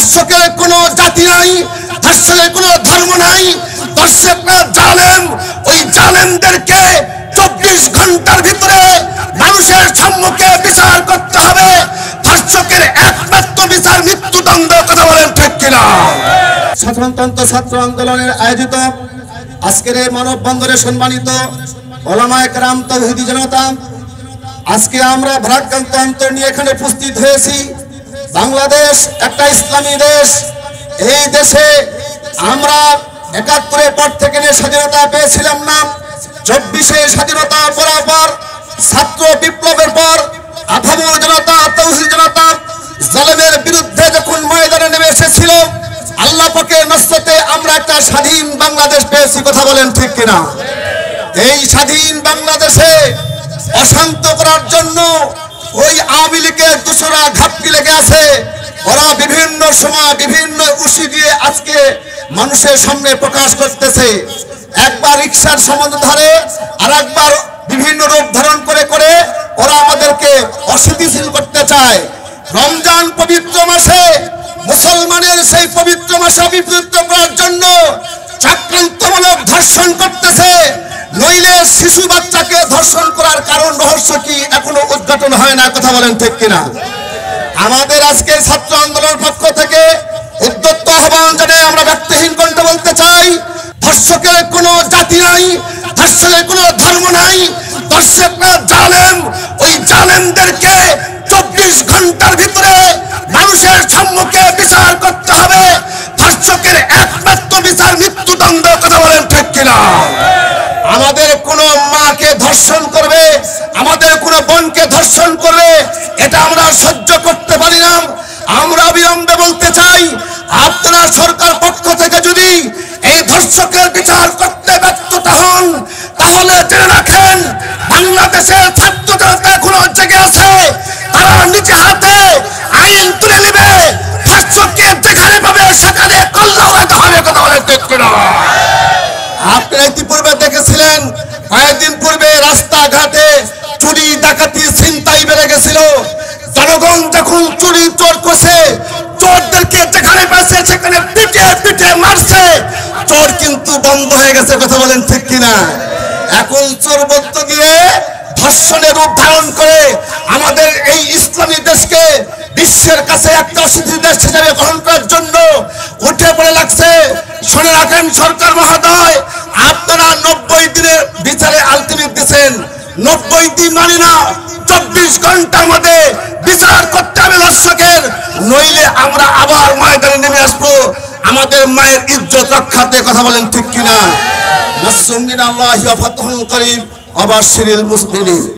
ধর্ষকের কোনো জাতি নাই, ধর্ষকের কোনো ধর্ম নাই। ধর্ষকরা জালেম, ওই জালেমদেরকে 24 ঘন্টার ভিতরে মানুষের সম্মুখে বিচার করতে হবে। ধর্ষকের একমাত্র বিচার মৃত্যুদণ্ড। কথা বলেন ঠিক কিনা? সাধারণতন্ত্র ছাত্র আন্দোলনের আয়োজিত আজকের এই মানববন্ধনে সম্মানিত ওলামায়ে কেরাম, তাওহীদি জনতা, আজকে আমরা ভারাক্রান্ত অন্তর নিয়ে এখানে উপস্থিত হয়েছি। বাংলাদেশ একটা ইসলামী দেশ। এই দেশে আমরা ৭১ পর থেকে স্বাধীনতা পেয়েছিলাম না। ২৪-এ স্বাধীনতা পর ছাত্র বিপ্লবের পর আপামর জনতা, তাওহীদি জনতা জালেমের বিরুদ্ধে যখন ময়দানে নেমে এসেছিল, আল্লাহ পাকের নসরতে আমরা একটা স্বাধীন বাংলাদেশ পেয়েছি। কথা বলেন ঠিক কিনা? এই স্বাধীন বাংলাদেশে অশান্ত করার জন্য ওই আওয়ামী লীগের দোসরা ঘাপটি লেগে আছে। ওরা বিভিন্ন সময় বিভিন্ন উশি দিয়ে আজকে মানুষের সামনে প্রকাশ করতেছে। একবার রিকশার সম্বন্ধ ধরে, আর একবার বিভিন্ন রূপ ধারণ করে করে ওরা আমাদেরকে অস্থিতিশীল করতে চায়। রমজান পবিত্র মাসে মুসলমানের সেই পবিত্র মাসে অপবিত্র করার জন্য চক্রান্তমূলক ধর্ষণ করতেছে। নইলে শিশু বাচ্চাকে ধর্ষণ করার কারণ রহস্য কি এখনো উদ্ঘাটন হয় না। কথা বলেন ঠিক কিনা? আমাদের আজকে ছাত্র আন্দোলনের পক্ষ থেকে উদ্যত আহ্বান জানিয়ে আমরা ব্যক্তিহীন কণ্ঠে বলতে চাই, ধর্ষকের কোনো জাতি নাই, ধর্ষকের কোনো ধর্ম নাই। ধর্ষকরা জালেম, ওই জালেমদেরকে 24 ঘন্টার ভিতরে মানুষের সম্মুখে বিচার করতে হবে। ধর্ষকের একমাত্র বিচার মৃত্যুদণ্ড। কথা বলেন ঠিক কিনা? আমাদের কোনো মাকে ধর্ষণ করবে, আমাদের কোনো বোনকে ধর্ষণ করবে, এটা আমরা সহ্য করতে পারি না। আমরা অবিলম্বে বলতে চাই, আপনারা সরকার পক্ষ থেকে যদি এই ধর্ষকের বিচার করতে ব্যর্থতা হন, তাহলে জেনে রাখেন বাংলাদেশের ছাত্র জনতা এখনো জেগে আছে। তারা নিজে হাতে আইন তুলে নেবে। ধর্ষককে যেখানে পাবে সেখানে কল্লা উড়াতে হবে। কথা বলে ঠিক কিনা? আপনারা ইতিপূর্বে দেখেছিলেন, কয়েকদিন পূর্বে রাস্তাঘাটে চুরি, ডাকাতি, ছিনতাই বেড়ে গেছিল। জনগণ যখন চুরি চোর করছে, চোরদেরকে যেখানে পাচ্ছে সেখানে পিটে পিটে মারছে। চোর কিন্তু বন্ধ হয়ে গেছে। কথা বলেন ঠিক কিনা? এখন চোর বলতে গিয়ে ধর্ষণের রূপ ধারণ করে আমাদের এই ইসলামী দেশকে বিশ্বের কাছে একটা অশিক্ষিত দেশ হিসেবে গ্রহণ করার জন্য উঠে পড়ে লাগছে। শুনে রাখেন সরকার মহোদয়, আপনারা 90 দিনের বিচারে আলটিমেট দিচ্ছেন। 90 দিন মানে না, 24 ঘন্টার মধ্যে বিচার করতে হবে ধর্ষকের। নইলে আমরা আবার ময়দানে নেমে আসবো আমাদের মায়ের ইজ্জত রক্ষাতে। কথা বলেন ঠিক কিনা? নাসরুম মিনাল্লাহি ওয়া ফাতহুন করিম ওয়া বাশশিরিল মুসলিমিন।